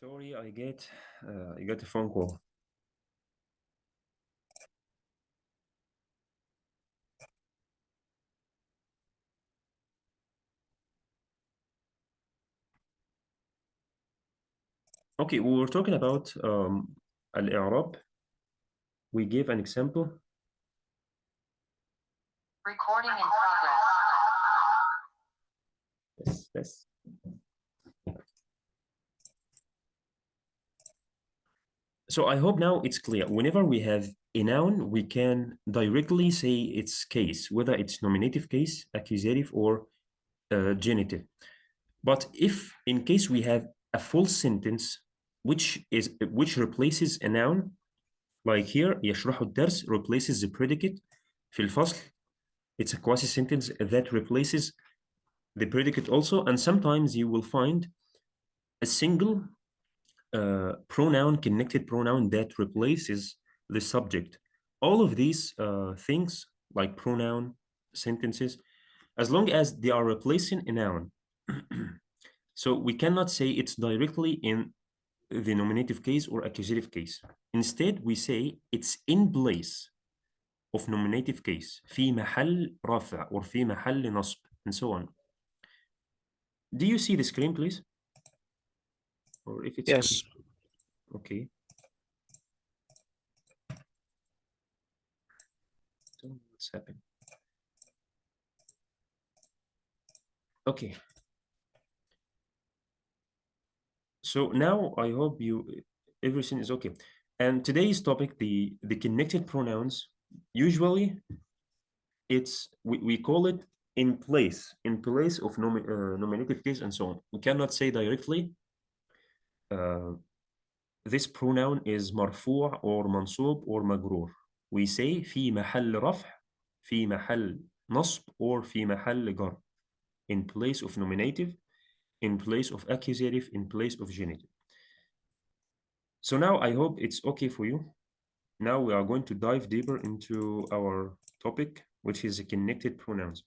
Sorry, I got a phone call. Okay, we were talking about al-i'rab. We gave an example. Recording in progress. Yes. So I hope now it's clear. Whenever we have a noun, we can directly say its case, whether it's nominative case, accusative, or genitive. But if in case we have a full sentence which replaces a noun, like here يشرح الدرس replaces the predicate في الفصل, it's a quasi sentence that replaces the predicate also, and sometimes you will find a single pronoun, connected pronoun that replaces the subject. All of these things, like pronoun sentences, as long as they are replacing a noun, so we cannot say it's directly in the nominative case or accusative case. Instead, we say it's in place of nominative case, في محل رفع or في محل نصب, and so on. Do you see the screen, please? Or if it's Yes. clear. Okay. Don't know what's happening. Okay. So now I hope everything is okay. And today's topic, the connected pronouns, usually we call it in place of nominative case and so on. We cannot say directly this pronoun is مرفوع or منصوب or مجرور. We say في محل رفع, في محل نصب, or في محل جر. In place of nominative, in place of accusative, in place of genitive. So now I hope it's okay for you. Now we are going to dive deeper into our topic, which is connected pronouns.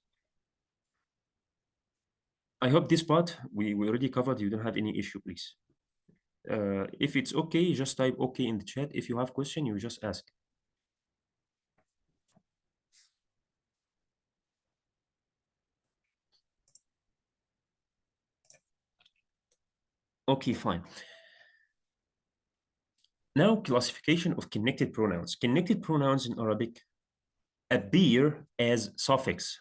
I hope this part we already covered. You don't have any issue, please. If it's okay, just type okay in the chat. If you have question, you just ask. Okay, fine. Now, classification of connected pronouns. Connected pronouns in Arabic appear as suffix.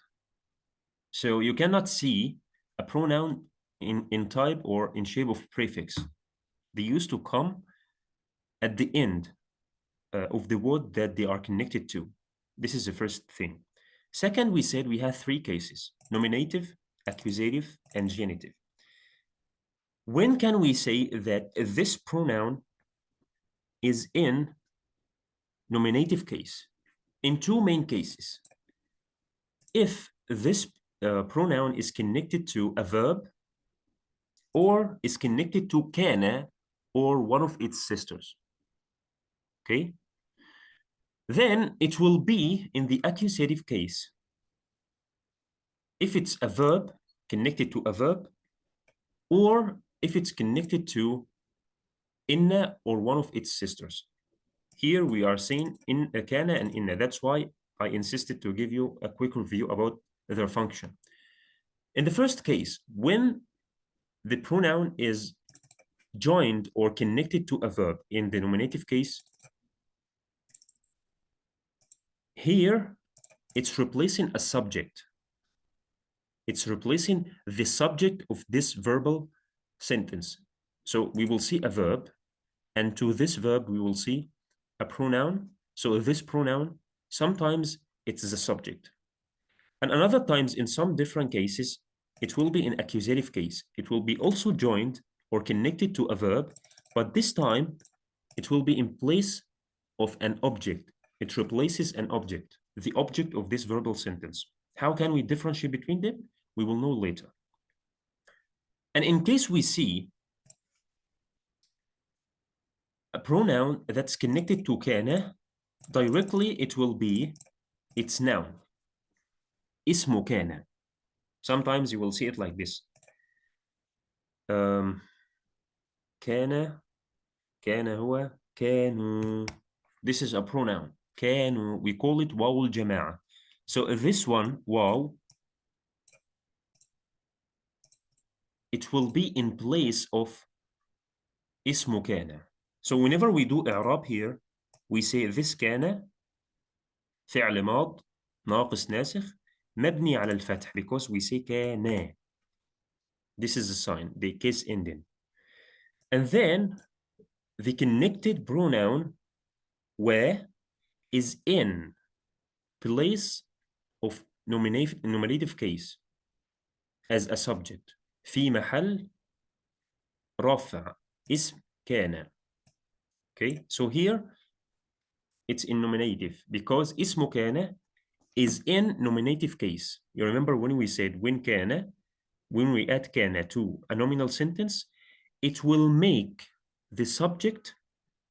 So you cannot see a pronoun in type or in shape of prefix. They used to come at the end of the word that they are connected to. This is the first thing. Second, we said we have three cases: nominative, accusative, and genitive. When can we say that this pronoun is in nominative case? In two main cases. If this pronoun is connected to a verb or is connected to kana or one of its sisters. Okay? Then it will be in the accusative case. If it's a verb connected to a verb, or if it's connected to inna or one of its sisters. Here we are saying in kana and inna. That's why I insisted to give you a quick review about their function. In the first case, when the pronoun is joined or connected to a verb in the nominative case, here it's replacing a subject. It's replacing the subject of this verbal sentence. So we will see a verb, and to this verb we will see a pronoun. So this pronoun, sometimes it's the subject. And another times, in some different cases, it will be in accusative case. It will be also joined or connected to a verb, but this time it will be in place of an object. It replaces an object, the object of this verbal sentence. How can we differentiate between them? We will know later. And in case we see a pronoun that's connected to kana, directly it will be its noun. اسمه كان. Sometimes you will see it like this. كان هو كانوا. This is a pronoun. كانوا. We call it واو الجماعة. So this one, واو, it will be in place of اسم كان. So whenever we do إعراب here, we say this كان فعل ماض ناقص ناسخ مبني على الفتح because we say كان. This is a sign, the case ending. And then the connected pronoun where is in place of nominative case as a subject في محل رفع اسم كان. Okay, so here it's in nominative because اسم كان is in nominative case. You remember when we said when كان, when we add كان to a nominal sentence, it will make the subject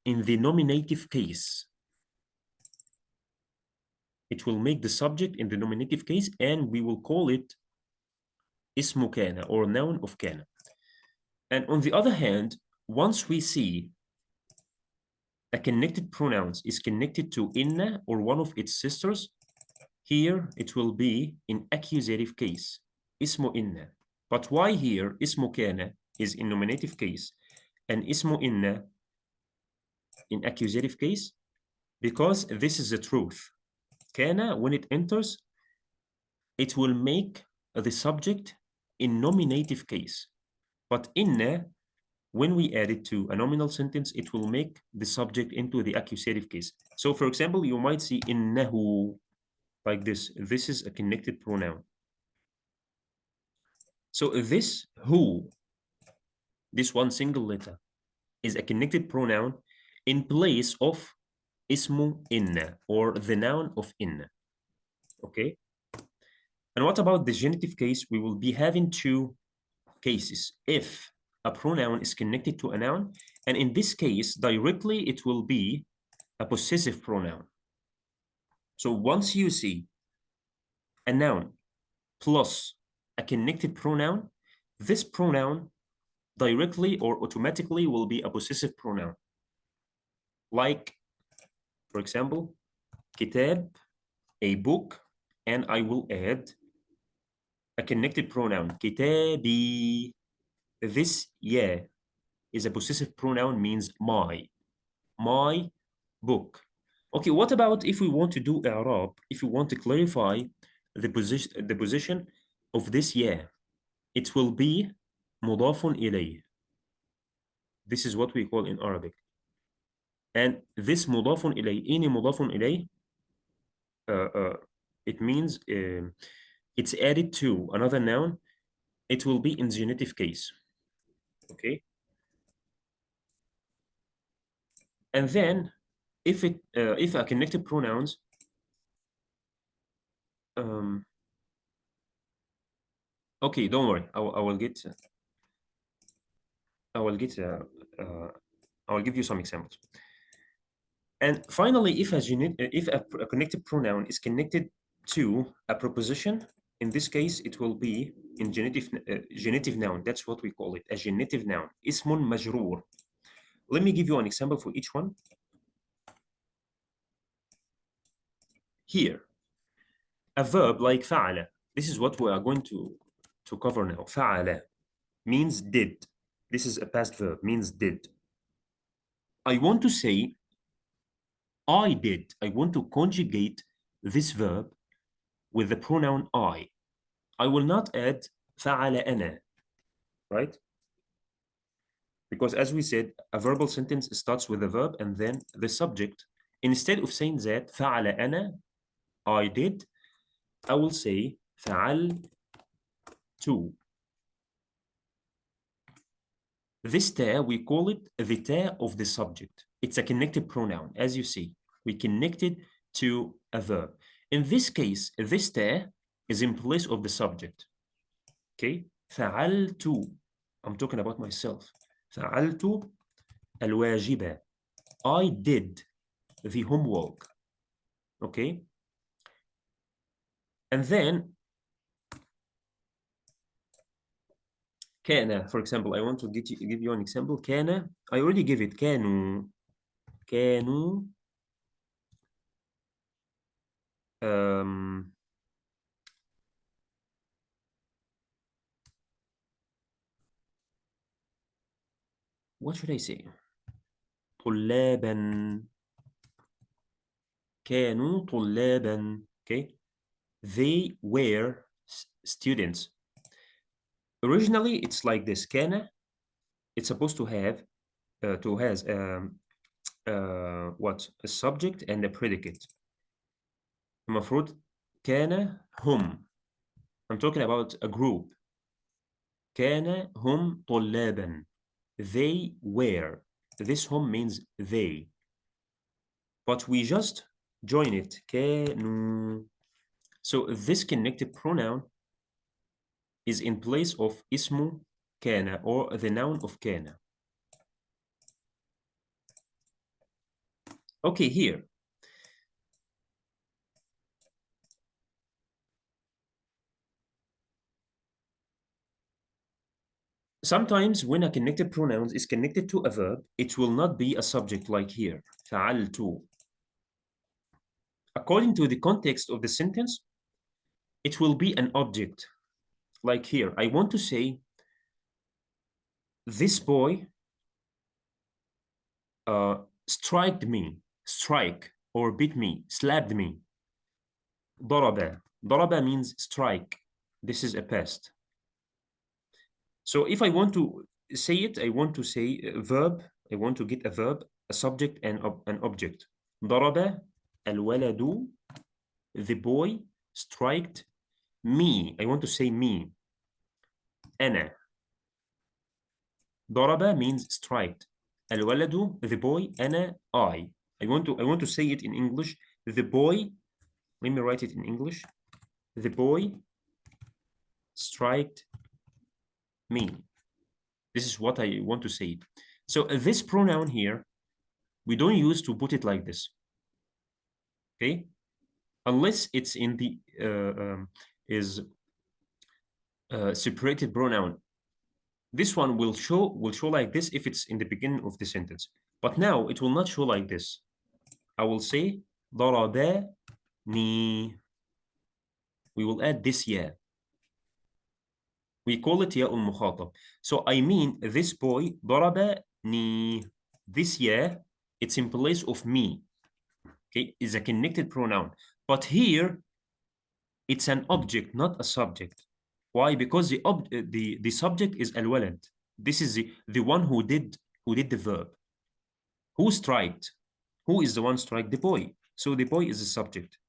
in the nominative case. It will make the subject in the nominative case and we will call it اسم كان or noun of كان. And on the other hand, once we see a connected pronouns is connected to inna or one of its sisters, here it will be in accusative case, اسم inna. But why here اسم كان is in nominative case and اسم inna in accusative case? Because this is the truth. كان, when it enters, it will make the subject in nominative case. But inna, when we add it to a nominal sentence, it will make the subject into the accusative case. So for example, you might see innahu like this. This is a connected pronoun. So this who, this one single letter, is a connected pronoun in place of ismu inna or the noun of inna. Okay. And what about the genitive case? We will be having two cases. If a pronoun is connected to a noun, and in this case, directly it will be a possessive pronoun. So once you see a noun plus a connected pronoun, this pronoun directly or automatically will be a possessive pronoun. Like, for example, kitab, a book, and I will add a connected pronoun, kitabi. This yeah is a possessive pronoun, means my book. Okay, what about if we want to do i'rab, if we want to clarify the position of this yeah? It will be mudafun ilayh. This is what we call in Arabic. And this mudafun ilayh, any mudafun ilayh, it means it's added to another noun. It will be in genitive case. Okay. And then if a connected pronouns okay, don't worry, I will get I will give you some examples. And finally, if a connected pronoun is connected to a preposition, in this case it will be in genitive noun. That's what we call it, a genitive noun. Ismun majroor. Let me give you an example for each one. Here, a verb like فعل. This is what we are going to cover now. فعل means did. This is a past verb, means did. I want to say I did. I want to conjugate this verb with the pronoun I. I will not add فعل أنا, right? Because as we said, a verbal sentence starts with the verb and then the subject. Instead of saying that فعل أنا, I did, I will say فعلت. This ta, we call it the ta of the subject. It's a connected pronoun, as you see. We connect it to a verb. In this case, this ta is in place of the subject. Okay? فعلت. I'm talking about myself. فعلت الواجب. I did the homework. Okay? And then كان, for example, I want to give you an example. كان, I already give it. كانوا um, what should I say? طلابا. كانوا طلابا. Okay, they were students. Originally, it's like this. كان, it's supposed to have has what, a subject and a predicate. المفروض كان هم. I'm talking about a group. كان هم طلابا. They were. This هم means they. But we just join it. كانوا. So this connected pronoun is in place of اسمه كان, or the noun of كان. Okay, here. Sometimes when a connected pronoun is connected to a verb, it will not be a subject like here. فعلت. According to the context of the sentence, it will be an object. Like here, I want to say, this boy striked me, strike, or beat me, slapped me. ضرب. ضرب means strike. This is a past. So if I want to say it, I want to say a verb. I want to get a verb, a subject, and an object. ضرب الولد, the boy, striked me. I want to say me. أنا. ضرب means striked. الولد, the boy. أنا, I. I want to say it in English. The boy, let me write it in English. The boy striked me. This is what I want to say. So this pronoun here, we don't use to put it like this. Okay? Unless it's in the separated pronoun. This one will show like this if it's in the beginning of the sentence. But now it will not show like this. I will say ضربني. We will add this ya. We call it ياء المخاطب. So I mean this boy ضربني. This ya, it's in place of me. Okay, is a connected pronoun. But here, it's an object, not a subject. Why? Because the subject is الولد. This is the one who did the verb. Who striked? Who is the one strike? The boy. So the boy is the subject.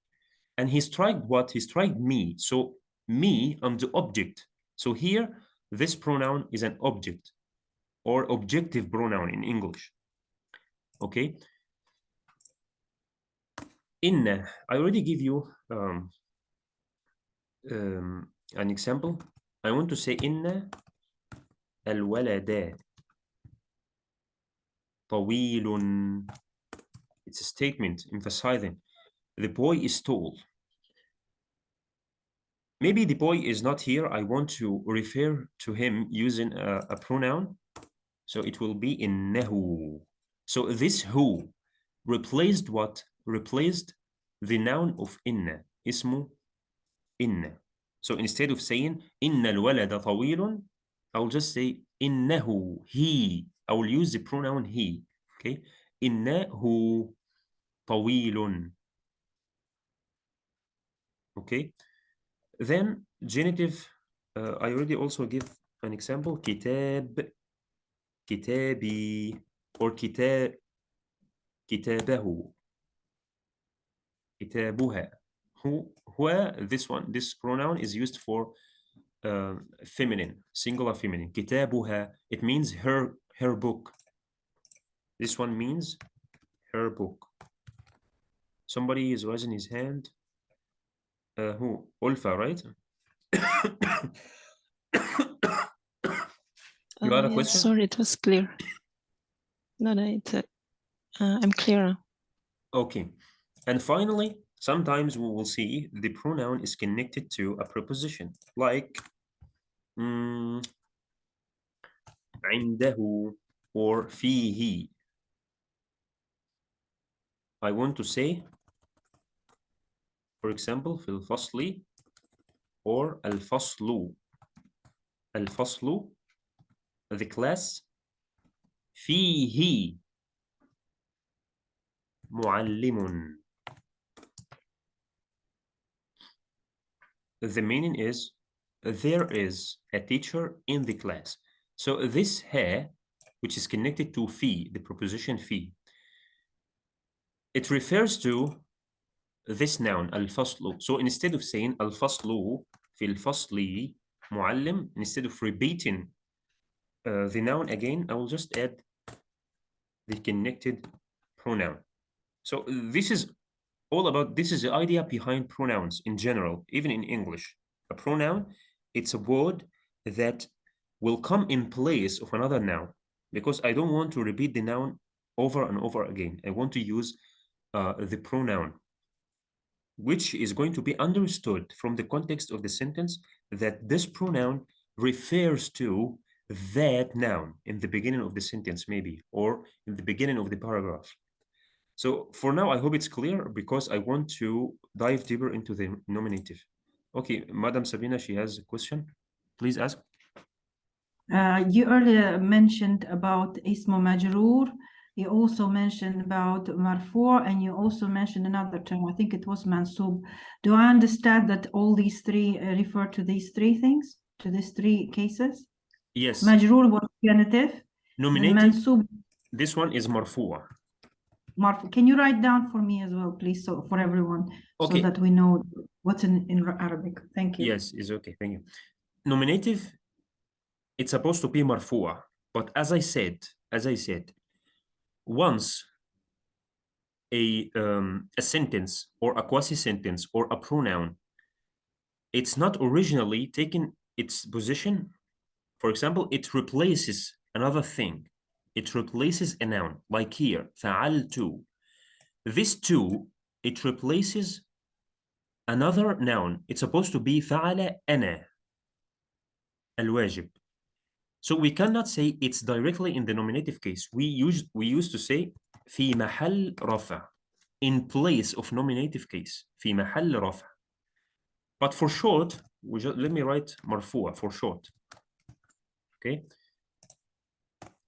And he striked what? He striked me. So me, I'm the object. So here, this pronoun is an object or objective pronoun in English. Okay. إن, I already give you an example. I want to say إن الولد طويل. It's a statement emphasizing the boy is tall. Maybe the boy is not here. I want to refer to him using a pronoun. So it will be إنه. So this who replaced what? Replaced the noun of إن. اسمه إن. So instead of saying إن الولد طويل, I will just say إنه, he. I will use the pronoun he. Okay. إنه طويل. Okay. Then genitive, I already also give an example. كتاب, كتابي, or كتابه, كتابها. Who, this one, this pronoun is used for feminine, singular feminine. كتابها, it means her book. This one means her book. Somebody is raising his hand. Who? Ulfa, right? You got a Yes, question? sorry, it was clear. No, it's I'm clear. Okay. And finally, sometimes we will see the pronoun is connected to a preposition, like عنده or فيه. I want to say, for example, في الفصل or الفصل. الفصل, the class. فيه معلم. The meaning is there is a teacher in the class. So this ها, which is connected to في, the preposition في, it refers to this noun الفصل. So instead of saying الفصل في الفصل معلم, instead of repeating the noun again, I will just add the connected pronoun. So this is all about, this is the idea behind pronouns in general, even in English. A pronoun, it's a word that will come in place of another noun, because I don't want to repeat the noun over and over again. I want to use the pronoun, which is going to be understood from the context of the sentence that this pronoun refers to that noun in the beginning of the sentence, maybe, or in the beginning of the paragraph. So for now, I hope it's clear, because I want to dive deeper into the nominative. Okay, Madam Sabina, she has a question. Please ask. You earlier mentioned about ismu majroor. You also mentioned about marfu', and you also mentioned another term. I think it was mansub. Do I understand that all these three refer to these three things, to these three cases? Yes. Majroor was genitive. Nominative. Mansub. This one is marfu'a. Marfu. Can you write down for me as well, please, so for everyone, Okay. so that we know what's in Arabic? Thank you. Yes, it's okay. Thank you. Nominative, it's supposed to be marfu'a, but as I said, once a sentence or a quasi-sentence or a pronoun, it's not originally taking its position. For example, it replaces another thing. It replaces a noun, like here, فعلت. This two, it replaces another noun. It's supposed to be فعل أنا الواجب. So we cannot say it's directly in the nominative case. We used to say في محل رفع, in place of nominative case. في محل رفع. But for short, let me write مرفوع for short. Okay.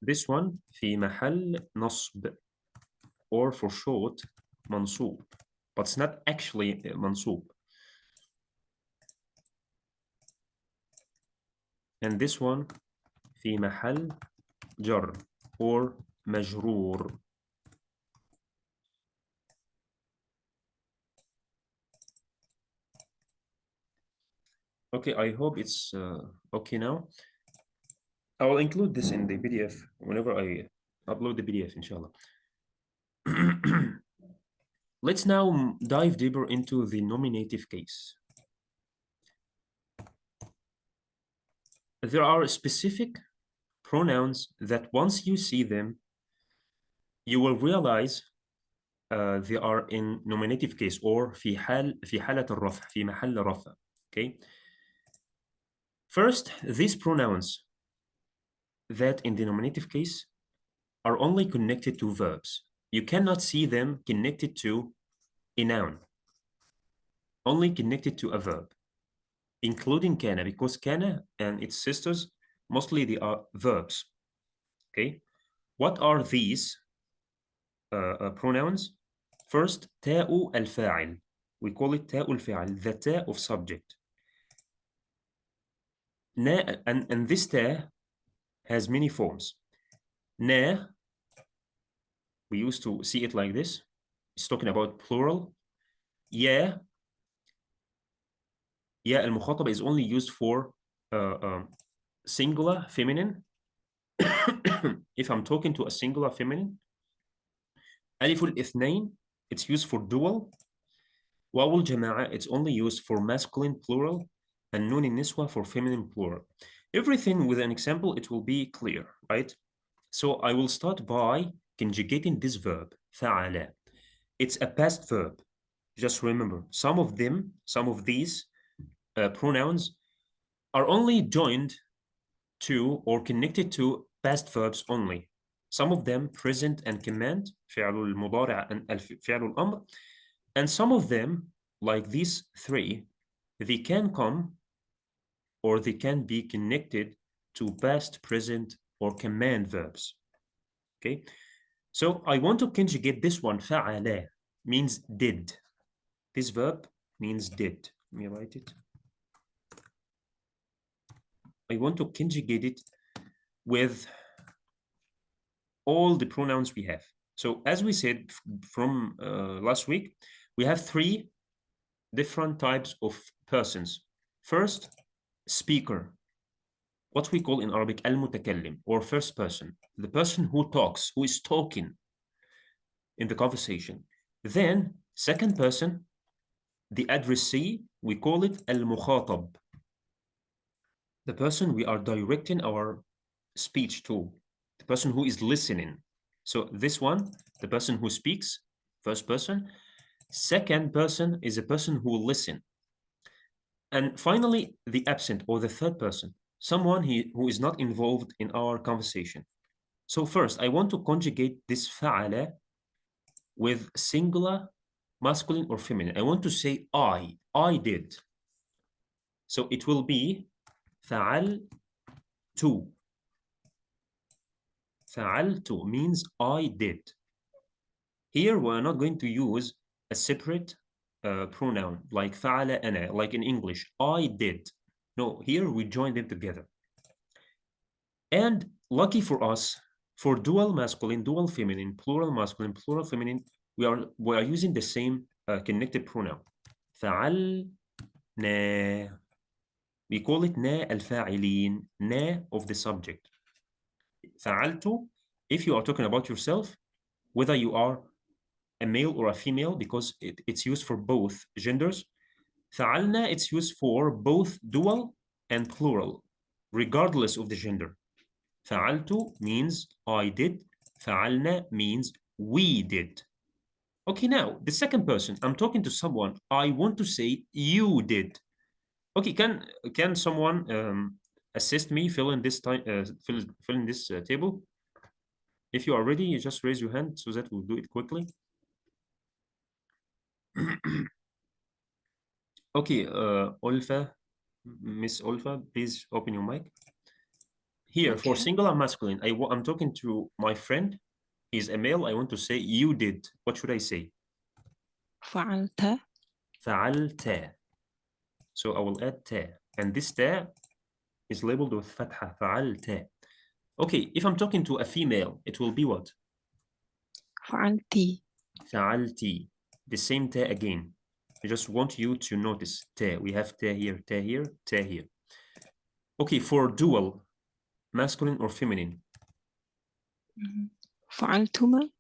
This one في محل نصب, or for short منصوب, but it's not actually منصوب. And this one في محل جر or مجرور. Okay, I hope it's okay now. I will include this in the PDF whenever I upload the PDF, inshallah. Let's now dive deeper into the nominative case. There are specific pronouns that once you see them, you will realize they are in nominative case, or في حالة الرفع, في محل رفع. Okay. First, these pronouns that in the nominative case are only connected to verbs. You cannot see them connected to a noun, only connected to a verb, including kana, because kana and its sisters, mostly they are verbs. Okay. What are these pronouns? First, تاء الفاعل. We call it تاء الفاعل, the ta of subject. And this ta has many forms. Na, we used to see it like this. It's talking about plural. Ya المخاطبة is only used for singular feminine. If I'm talking to a singular feminine. ألف الاثنين, it's used for dual. واو الجماعة, it's only used for masculine plural. And نون النسوة for feminine plural. Everything with an example, it will be clear, right? So I will start by conjugating this verb, فعل. It's a past verb. Just remember, some of these pronouns are only joined to or connected to past verbs only. Some of them present and command, فعل المضارع and فعل الأمر, and some of them, like these three, they can come or they can be connected to past, present, or command verbs. Okay, so I want to conjugate this one, فعل, means did. This verb means did. Let me write it. I want to conjugate it with all the pronouns we have. So as we said from last week, we have three different types of persons. First, speaker, what we call in Arabic al-mutakallim, or first person, the person who talks, who is talking in the conversation. Then second person, the addressee, we call it al-mukhatab, the person we are directing our speech to, the person who is listening. So this one, the person who speaks, first person. Second person is a person who will listen. And finally, the absent or the third person, someone who is not involved in our conversation. So first, I want to conjugate this fa'ala with singular, masculine or feminine. I want to say I did. So it will be فعلت. فعلت means I did. Here we're not going to use a separate pronoun like فعل أنا, like in English, I did. No, here we join them together. And lucky for us, for dual masculine, dual feminine, plural masculine, plural feminine, we are using the same connected pronoun. فعلنا. We call it نا الفاعلين, نا of the subject. فعلت, if you are talking about yourself, whether you are a male or a female, because it's used for both genders. فعلنا, it's used for both dual and plural, regardless of the gender. فعلت means I did. فعلنا means we did. Okay, now the second person, I'm talking to someone. I want to say you did. Okay, can someone assist me fill in this time fill in this table? If you are ready, you just raise your hand so that we'll do it quickly. Okay, Olfa, Miss Olfa, please open your mic. Here, for Okay. singular masculine, I'm talking to my friend. He's a male. I want to say you did. What should I say? فعلت. فعلت. So I will add ta. And this ta is labeled with fatha. فعلت. Okay, if I'm talking to a female, it will be what? فعلتي. فعلتي. The same ta again. I just want you to notice ta. We have ta here, ta here, ta here. Okay, for dual, masculine or feminine? فعلتما.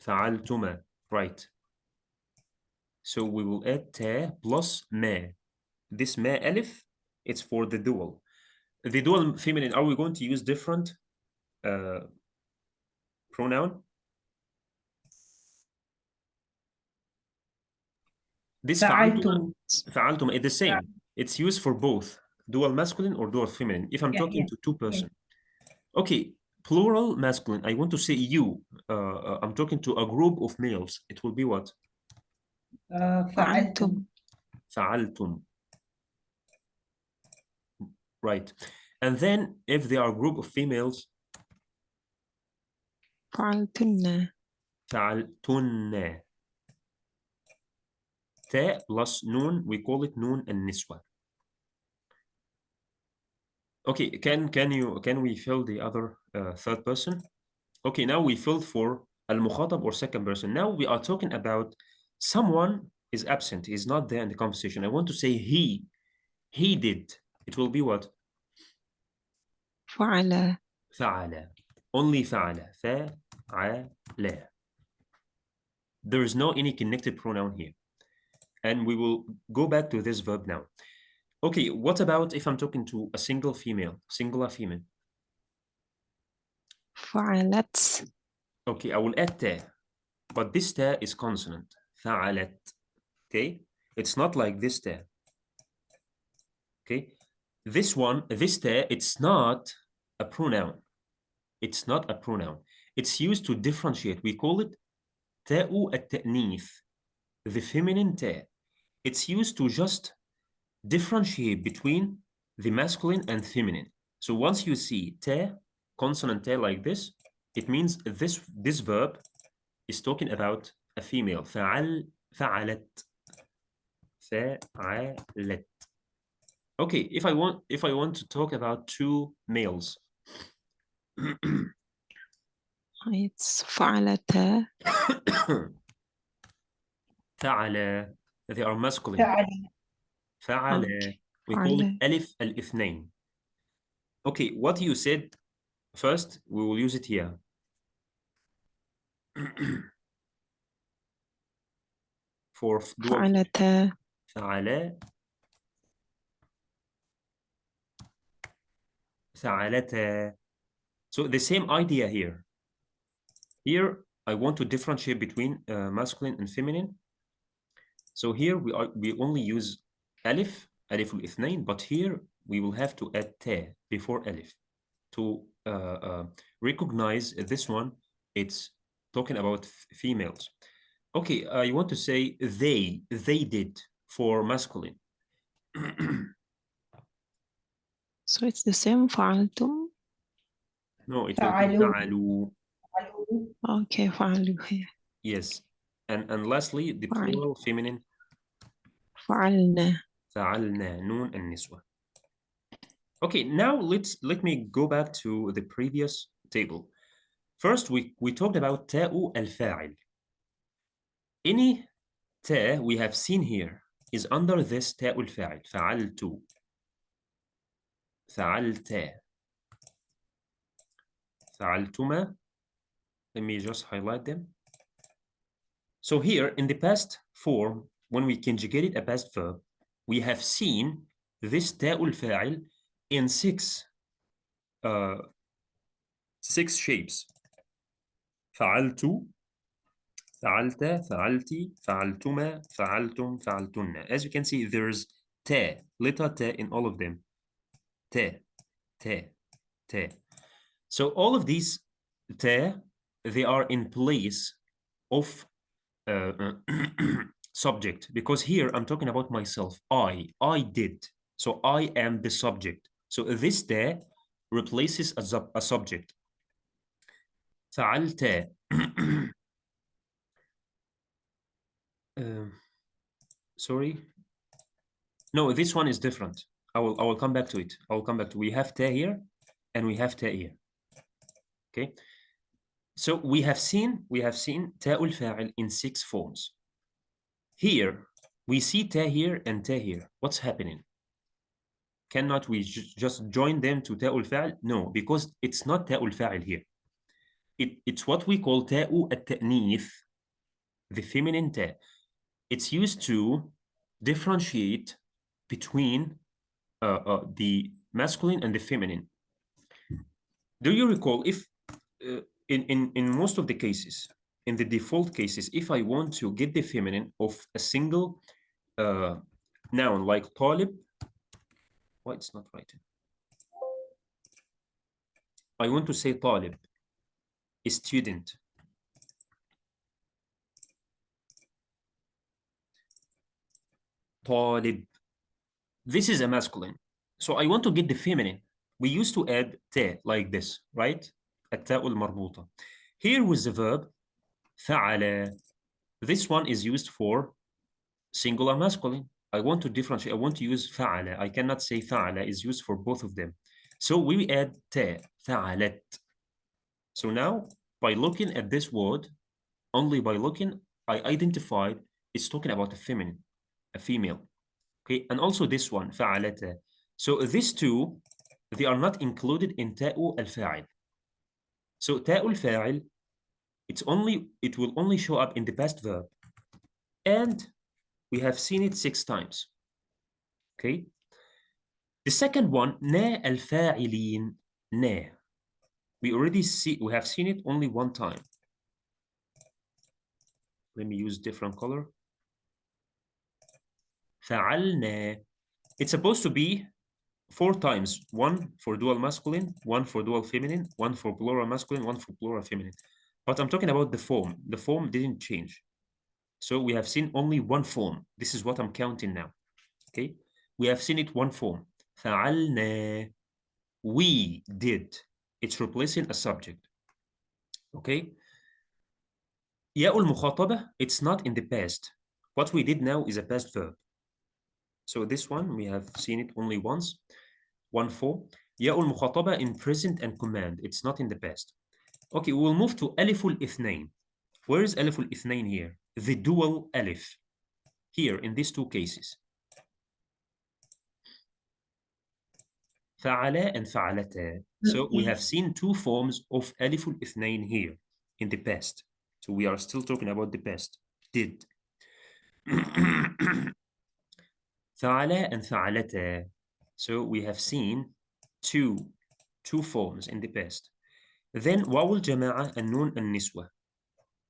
فعلتما. Right. So we will add ta plus ma. This ma alif, it's for the dual. The dual feminine, are we going to use different pronoun? This فعلتم. فعلتم is the same. It's used for both dual masculine or dual feminine. If I'm talking to two person. Okay, plural masculine. I want to say you. I'm talking to a group of males. It will be what? فعلتم. فعلتم. Right. And then if they are a group of females, فعلتن. فعلتن. Ta plus noon, we call it noon and niswa. Okay, can we fill the other third person? Okay, now we filled for al-mukhatab or second person. Now we are talking about someone is absent, he's not there in the conversation. I want to say he did. It will be what? فعل. فعل. Only فعل. فعل. There is no any connected pronoun here. And we will go back to this verb now. Okay, what about if I'm talking to a single female, singular female? فعلت. Okay, I will add ta, but this ta is consonant. فعلت. Okay, it's not like this ta. Okay, this one, this ta, it's not a pronoun. It's not a pronoun. It's used to differentiate. We call it تاء التأنيث, the feminine تاء. It's used to just differentiate between the masculine and feminine. So once you see تاء, consonant تاء like this, it means this verb is talking about a female. فعلت. فعلت. Okay, if I want to talk about two males. It's فعلتا. فعل. They are masculine. فعل. فعل. Okay. We call it فعل. ألف الاثنين. Okay, what you said first, we will use it here. For dual. فعلتا. فعل. فعلتا. So the same idea here. Here, I want to differentiate between masculine and feminine. So here we only use ألف الاثنين, but here we will have to add تا before ألف to recognize this one. It's talking about females. Okay, I want to say they did for masculine. So it's the same فعلتم. No, it will be فعلوا. فعلوا. Okay, فعلوا here. Yes. And lastly, the Fine. plural feminine. فعلنا. فعلنا. نون النسوة. Okay, now let me go back to the previous table. First, we talked about تاء الفاعل. Any تا we have seen here is under this تاء الفاعل. فعلت. فعلتا. فعلتما. Let me just highlight them. So here in the past form, when we conjugated a past verb, we have seen this تاء الفاعل in six shapes. فعلت, فعلت, فعلتي, فعلتما, فعلتم, فعلتن. As you can see, there's تا, letter تا in all of them. تا, تا, تا. So all of these تا, they are in place of subject, because here I'm talking about myself. I did. So I am the subject. So this تا replaces a subject. فعلت. Sorry. No, this one is different. I will come back to it. I will come back to. We have ta here, and we have ta here. Okay. So we have seen ta'ul fa'il in 6 forms. Here we see ta here and ta here. What's happening? Cannot we just join them to ta'ul fa'il? No, because it's not ta'ul fa'il here. It's what we call ta'u at-ta'nith, the feminine ta. It's used to differentiate between the masculine and the feminine. Do you recall if in most of the cases, in the default cases, if I want to get the feminine of a single noun like talib, why it's not writing? I want to say talib, a student. Talib. This is a masculine. So I want to get the feminine. We used to add ta like this, right? التاء المربوطة. Here with the verb فعل. This one is used for singular masculine. I want to differentiate. I want to use فعل. I cannot say فعل is used for both of them. So we add ta, فعلت. So now, by looking at this word, only by looking, I identified it's talking about a feminine, a female. Okay, and also this one, فعلت. So these two, they are not included in تاء الفاعل. So تاء الفاعل, it will only show up in the past verb. And we have seen it 6 times. Okay. The second one, نا الفاعلين, نا. We have seen it only 1 time. Let me use different color. فعلنا. It's supposed to be 4 times, 1 for dual masculine, 1 for dual feminine, 1 for plural masculine, 1 for plural feminine. But I'm talking about the form. The form didn't change. So we have seen only one form. This is what I'm counting now. Okay? We have seen it one form. فعلنا. We did. It's replacing a subject. Okay? ياء المخاطبة, it's not in the past. What we did now is a past verb. So this one, we have seen it only once. 1-4. ياء المخاطبة in present and command. It's not in the past. Okay, we'll move to ألف الاثنين. Where is ألف الاثنين here? The dual ألف. Here, in these two cases. فعلا and فعلتا. So we have seen two forms of ألف الاثنين here in the past. So we are still talking about the past. Did. فعلا and فعلتا. So we have seen two forms in the past. Then واو الجماعة and نون النسوة.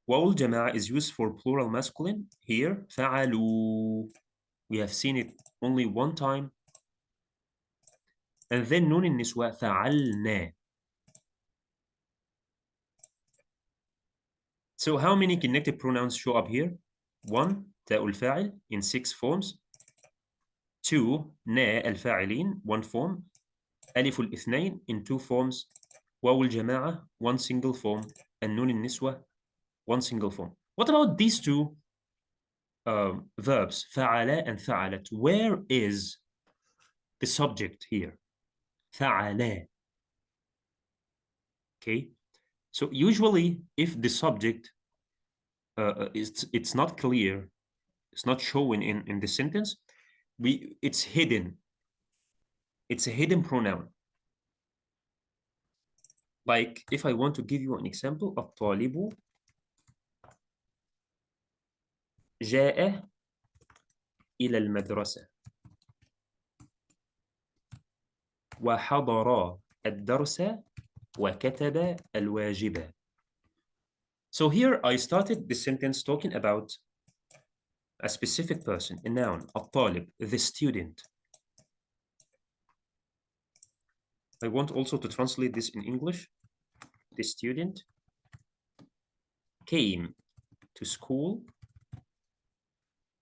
واو الجماعة is used for plural masculine. Here فعلوا. We have seen it only one time. And then نون النسوة فعلنا. So how many connected pronouns show up here? 1 تاء الفاعل in 6 forms. 2 نا الفاعلين 1 form. ألف الاثنين in 2 forms. واو الجماعة 1 single form. And نون النسوة 1 single form. What about these two verbs فعل and فعلت? Where is the subject here? فعلا. Okay. So usually if the subject it's not clear, it's not showing in the sentence, it's hidden. It's a hidden pronoun. Like if I want to give you an example, الطالب جاء إلى المدرسة وحضر الدرس وكتب الواجب. So here I started the sentence talking about a specific person, a noun, الطالب, the student. I want also to translate this in English. The student came to school.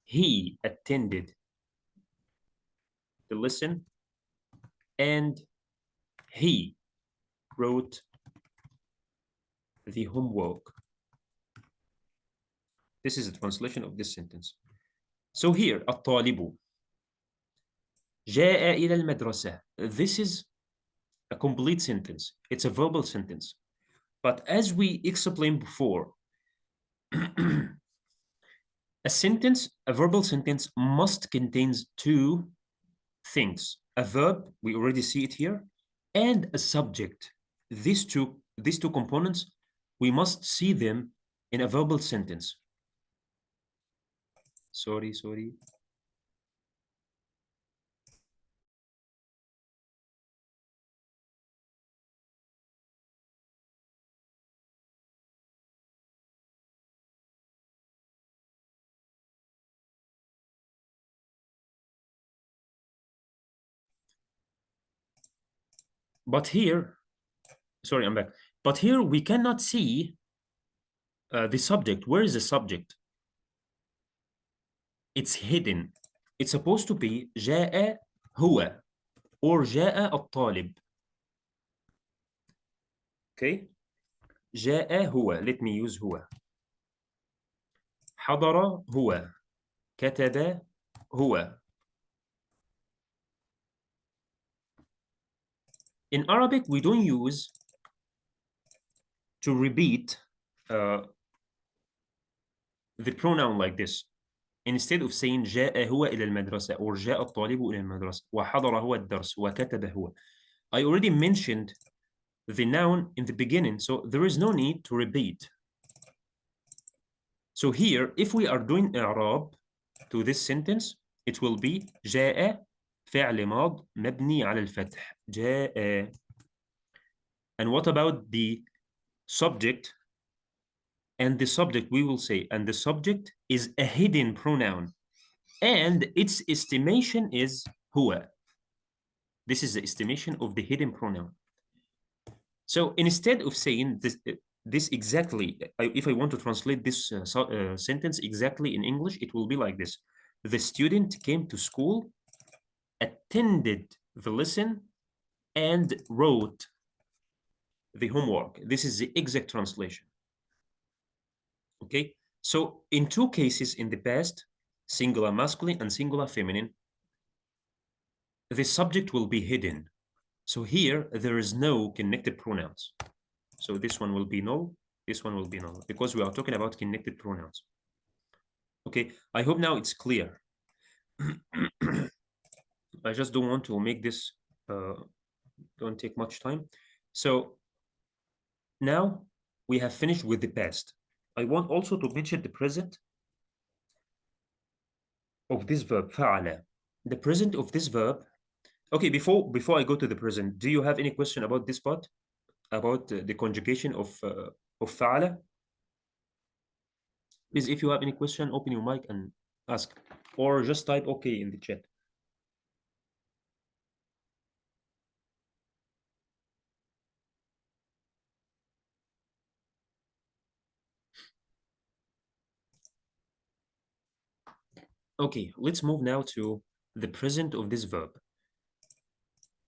He attended the lesson. And he wrote the homework. This is a translation of this sentence. So here, الطالب جاء إلى المدرسة. This is a complete sentence. It's a verbal sentence. But as we explained before, a verbal sentence must contain 2 things. A verb, we already see it here, and a subject. These two components, we must see them in a verbal sentence. Sorry. But here, sorry, I'm back. But here we cannot see the subject. Where is the subject? It's hidden. It's supposed to be جاء هو or جاء الطالب. Okay? جاء هو. Let me use هو. حضر هو. كتب هو. In Arabic, we don't use to repeat the pronoun like this. Instead of saying جاء هو إلى المدرسة or جاء الطالب إلى المدرسة وحضر هو الدرس وكتب هو. I already mentioned the noun in the beginning, so there is no need to repeat. So here, if we are doing إعراب to this sentence, it will be جاء فعل ماض مبني على الفتح. جاء. And what about the subject? And the subject, we will say, and the subject is a hidden pronoun. And its estimation is هو. This is the estimation of the hidden pronoun. So instead of saying this exactly, if I want to translate this sentence exactly in English, it will be like this. The student came to school, attended the lesson, and wrote the homework. This is the exact translation. Okay, so in two cases in the past, singular masculine and singular feminine, the subject will be hidden. So here, there is no connected pronouns. So this one will be null, this one will be null, because we are talking about connected pronouns. Okay, I hope now it's clear. I just don't want to make this, don't take much time. So now we have finished with the past. I want also to mention the present of this verb, فعل. The present of this verb. Okay, before I go to the present, do you have any question about this part? About the conjugation of فعل? Please, if you have any question, open your mic and ask, or just type okay in the chat. Okay, let's move now to the present of this verb.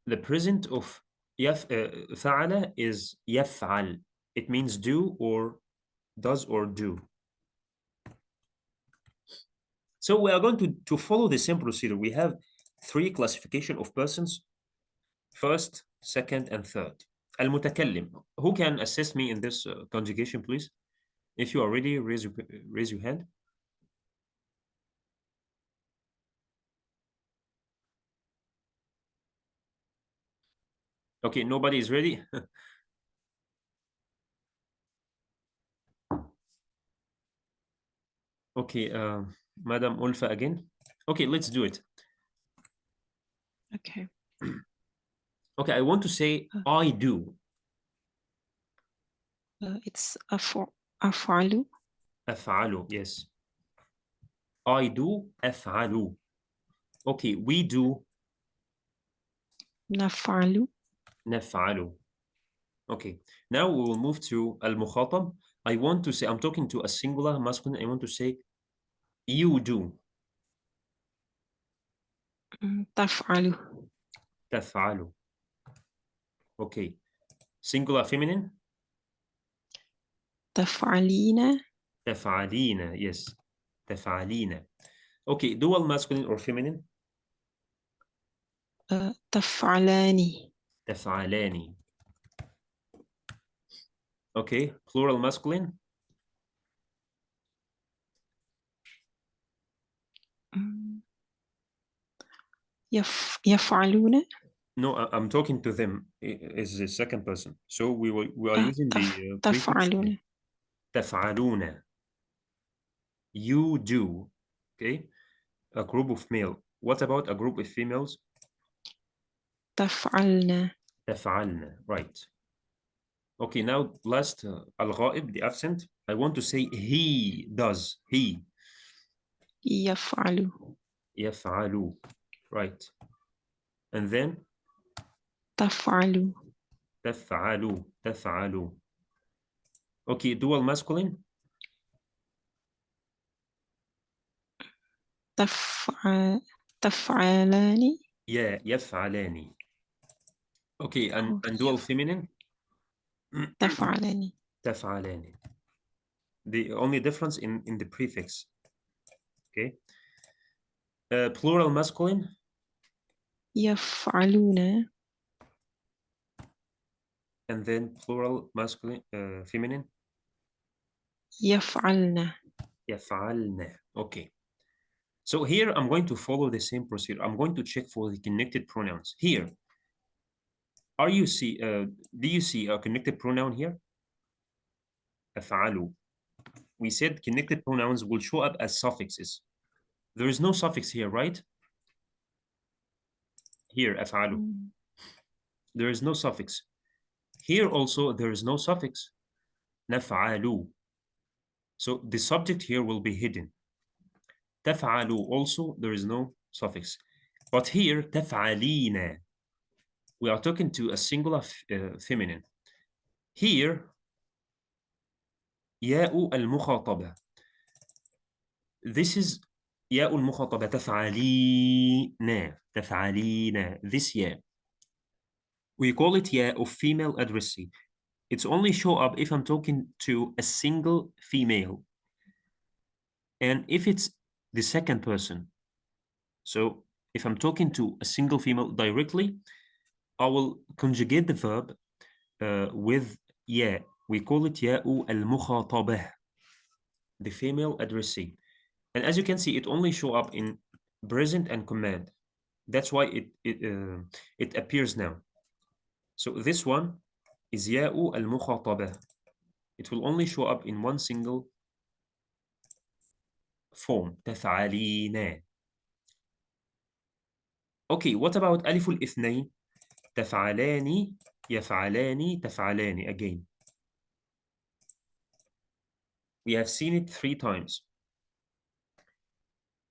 The present of فعل is يفعل. It means do or does or do. So we are going to follow the same procedure. We have three classification of persons: first, second, and third. المتكلم. Who can assist me in this conjugation, please? If you are ready, raise your hand. Okay, nobody is ready. Okay, Madam Ulfa again. Okay, let's do it. Okay. Okay, I want to say I do. It's أفعل. أفعل, yes. I do أفعل. Okay, we do نفعل. نفعل. Okay, now we will move to المخاطب. I want to say, I'm talking to a singular masculine. I want to say you do. تفعل. تفعل. Okay, singular feminine. تفعلين. تفعلين, yes. تفعلين. Okay, dual masculine or feminine. تفعلان. تفعلان. Okay, plural masculine. يفعلون. No, I'm talking to them is the second person. So we are using the prefix تفعلون. تفعلون. You do. Okay, a group of male. What about a group of females? تفعلن. تفعلن. Right. Okay, now last الغائب, the absent. I want to say he does. He. يفعل. يفعل. Right. And then تفعل. تفعل. تفعل. Okay, dual masculine. تفعلان. Yeah, يفعلان. Okay, and dual feminine. تفعلان. تفعلان. The only difference in the prefix. Okay. Plural masculine. يفعلون. And then plural masculine, feminine. يفعلن. يفعلن. Okay. So here I'm going to follow the same procedure. I'm going to check for the connected pronouns. Here, do you see a connected pronoun here? أفعل. We said connected pronouns will show up as suffixes. There is no suffix here, right? Here, أفعل. There is no suffix. Here also, there is no suffix. نفعل. So the subject here will be hidden. تفعل also, there is no suffix. But here, تفعلين. we are talking to a singular feminine. Here, ياء المخاطبة. This is ياء المخاطبة تفعلين. This ياء. We call it ياء of female addressee. It's only show up if I'm talking to a single female. And if it's the second person. So if I'm talking to a single female directly, I will conjugate the verb with ياء. We call it ياء المخاطبة, the female addressee. And as you can see, it only show up in present and command. That's why it appears now. So this one is ياء المخاطبة. It will only show up in one single form, تفعلين. Okay, what about ألف الاثنين? تفعلان, يفعلان, تفعلان again. We have seen it 3 times.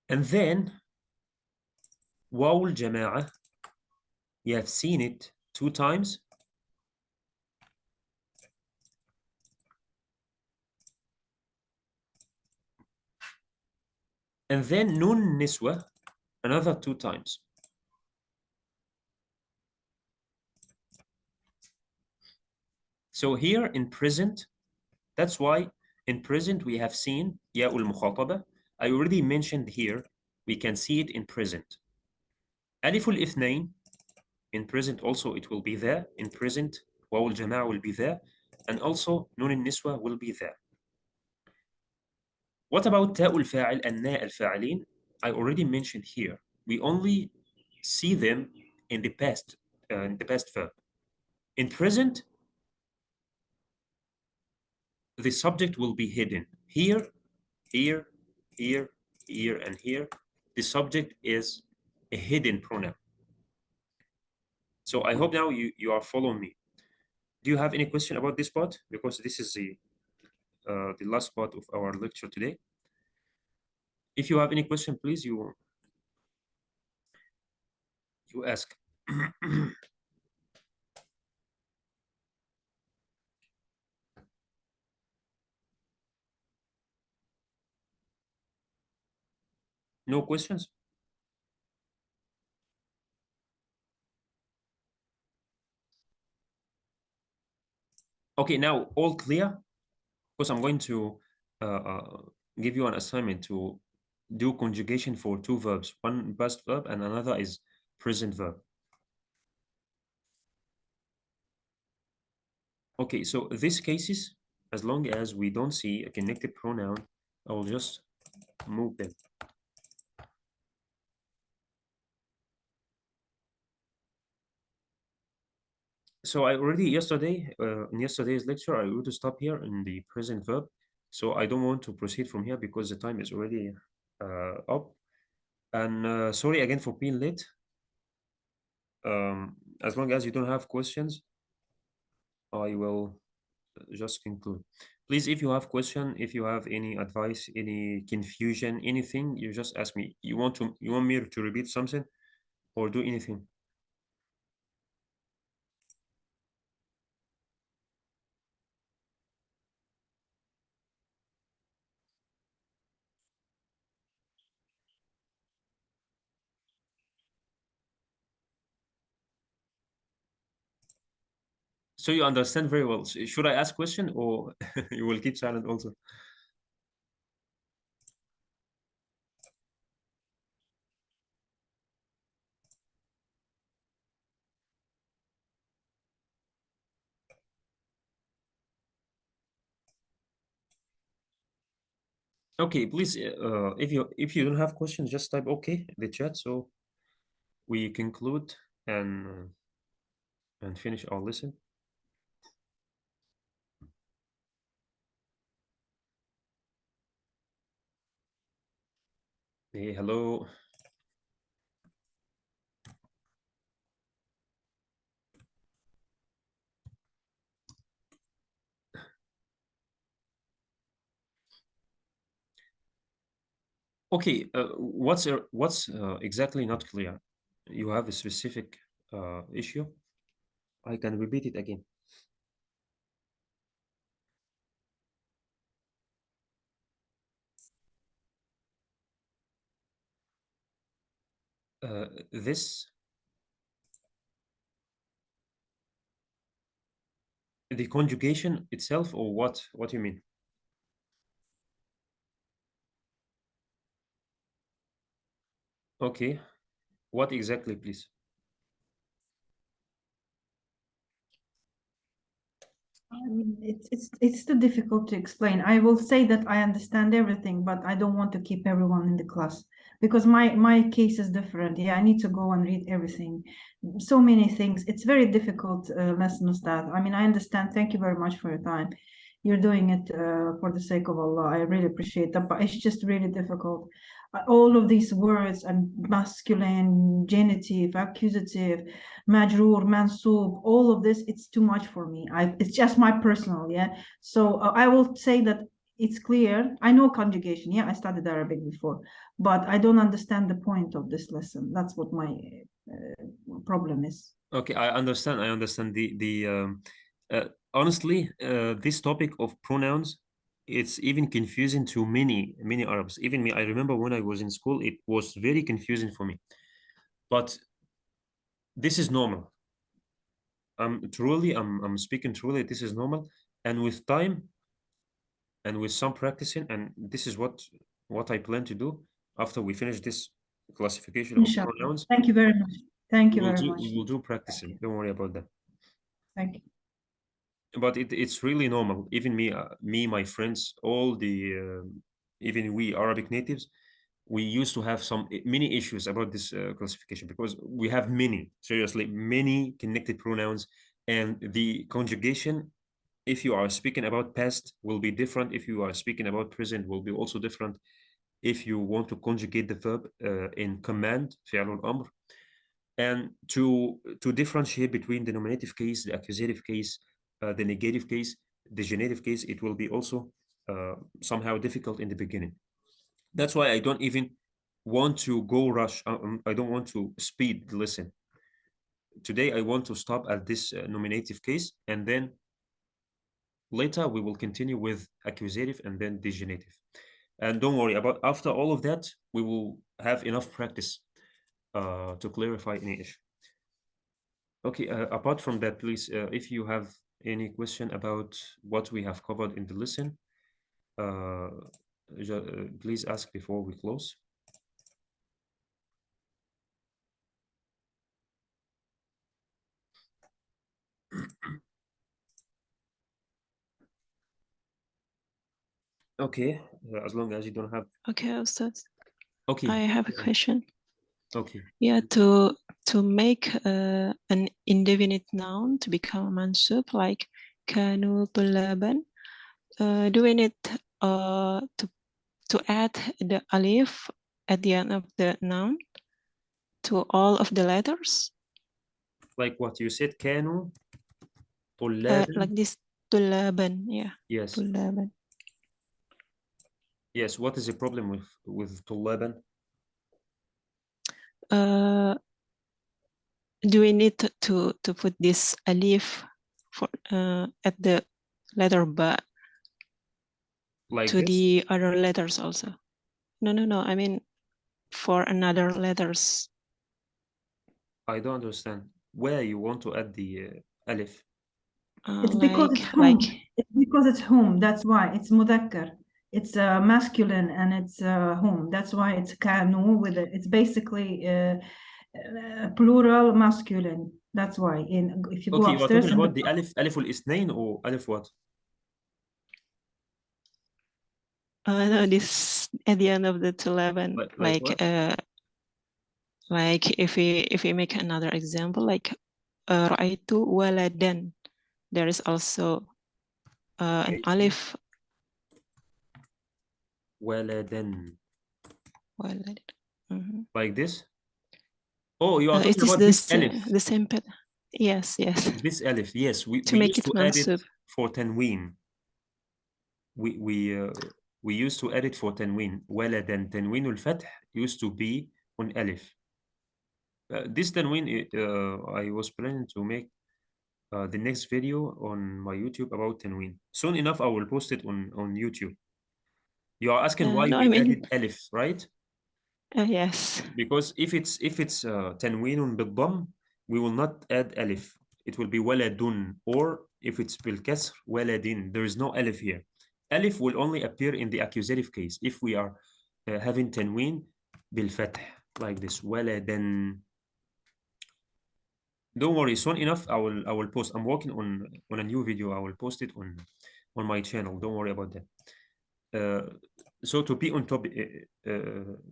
And then واو الجماعة, you have seen it 2 times. And then nun niswa, another 2 times. So here in present, that's why in present we have seen ياء المخاطبة. I already mentioned here, we can see it in present. ألف الاثنين, in present also it will be there. In present, واو الجماعة will be there. And also nun النسوة will be there. What about تاء الفاعل and ناء الفاعلين? I already mentioned here. We only see them in the past verb. In present, the subject will be hidden. Here, here, here, here, and here. The subject is a hidden pronoun. So I hope now you are following me. Do you have any question about this part? Because this is the last part of our lecture today. If you have any question, please you ask. No questions? Okay, now all clear? Because I'm going to give you an assignment to do conjugation for 2 verbs. One past verb and another is present verb. Okay, so these cases, as long as we don't see a connected pronoun, I will just move them. So I already in yesterday's lecture, I would stop here in the present verb. So I don't want to proceed from here because the time is already up. And sorry again for being late. As long as you don't have questions, I will just conclude. Please, if you have question, if you have any advice, any confusion, anything, you just ask me. You want me to repeat something or do anything? So you understand very well. Should I ask question or you will keep silent also? Okay, please, if you don't have questions, just type okay in the chat so we conclude and finish our lesson. Hey, hello. Okay, what's exactly not clear? You have a specific issue? I can repeat it again. This, the conjugation itself, or what? What do you mean? Okay. What exactly, please? I mean, it's too difficult to explain. I will say that I understand everything, but I don't want to keep everyone in the class because my case is different. Yeah, I need to go and read everything. So many things. It's very difficult lesson, Ustad. I mean, I understand. Thank you very much for your time. You're doing it for the sake of Allah. I really appreciate that, but it's just really difficult. All of these words and masculine, genitive, accusative, majroor, mansoob, all of this, it's too much for me. It's just my personal, yeah. So I will say that it's clear. I know conjugation, yeah, I studied Arabic before, but I don't understand the point of this lesson. That's what my problem is. Okay, I understand. I understand honestly, this topic of pronouns, it's even confusing to many Arabs. Even me, I remember when I was in school, it was very confusing for me. But this is normal. I'm speaking truly, this is normal. And with time and with some practicing, and this is what I plan to do after we finish this classification of Inshallah. pronouns. Thank you very much. Thank you We will very do much. we will do practicing. Don't worry about that. Thank you. But it's really normal. Even me, my friends, all the even we Arabic natives, we used to have some many issues about this classification because we have many, seriously, many connected pronouns, and the conjugation, if you are speaking about past, will be different. If you are speaking about present, will be also different. If you want to conjugate the verb in command, فعل الأمر, and to differentiate between the nominative case, the accusative case, the negative case, the genitive case, it will be also somehow difficult in the beginning. That's why I don't even want to go rush. I don't want to speed the lesson. Today, I want to stop at this nominative case, and then later we will continue with accusative and then the genitive. And don't worry about after all of that, we will have enough practice to clarify any issue. Okay, apart from that, please, if you have any question about what we have covered in the lesson, uh, please ask before we close. Okay, as long as you don't have. Okay, Ustad. Okay. I have a question. Okay. Yeah, to make an indefinite noun to become a mansub, like كانوا طلابا, do we need to add the alif at the end of the noun to all of the letters? Like what you said, كانوا طلابا. Like this, طلابا, yeah. Yes. طلابا. Yes. What is the problem with طلابا? Do we need to put this alif for at the letter ba Like to this? the other letters also? No. I mean, for another letters. I don't understand where you want to add the alif. It's because it's whom. It's because it's whom. That's why it's mudhakkar. It's masculine and it's whom. That's why it's kanu with it. It's basically plural masculine. That's why if you go Okay, you are upstairs talking in about the alif al-ithnain or alif what? No, this at the end of the 11, Like what? Like if we make another example, like ra'aitu waladan, there is also an alif. Waladan. Walad. Like this? Oh, you are It talking is about this alif. the same pattern. Yes. This alif, yes. We make used it to add mansub. it for tanween. We used to add it for tanween. Waladan, tanween al-fath used to be on alif. This tanween, I was planning to make the next video on my YouTube about Tanween. Soon enough, I will post it on YouTube. You are asking why no, we I mean, added alif, right? yes. Because if it's tanween بالضم, we will not add alif. It will be waladun, or if it's بالكسر waladin. There is no alif here. Alif will only appear in the accusative case if we are having tanween بالفتح, like this, waladan. Don't worry, soon enough I will post. I'm working on a new video. I will post it on my channel. Don't worry about that. So to be on top,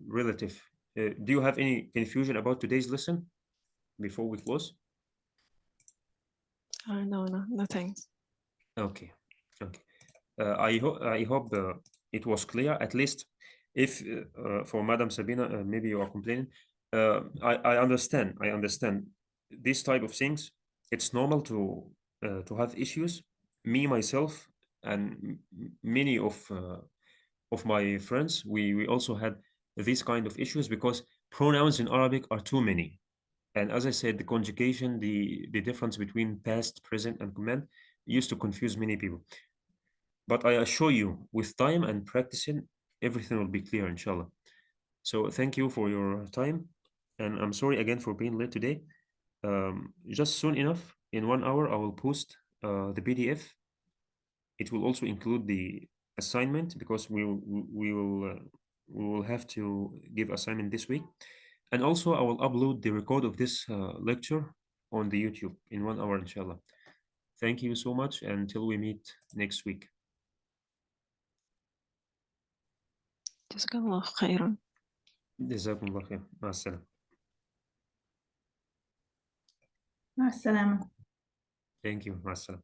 relative, do you have any confusion about today's lesson before we close? No, nothing. Okay, okay. I hope it was clear. At least, if for Madam Sabina, maybe you are complaining. I understand. I understand this type of things. It's normal to have issues. Me myself and many of my friends, we also had these kind of issues because pronouns in Arabic are too many. And as I said, the conjugation, the difference between past, present, and command used to confuse many people. But I assure you, with time and practicing, everything will be clear, inshallah. So thank you for your time. And I'm sorry again for being late today. Just soon enough, in 1 hour, I will post the PDF. It will also include the assignment because we will have to give assignment this week. And also I will upload the record of this lecture on the YouTube in 1 hour, inshallah. Thank you so much until we meet next week. جزاك الله خيرا. جزاكم الله خير. مع السلامة. مع السلامة. Thank you. مع السلامة.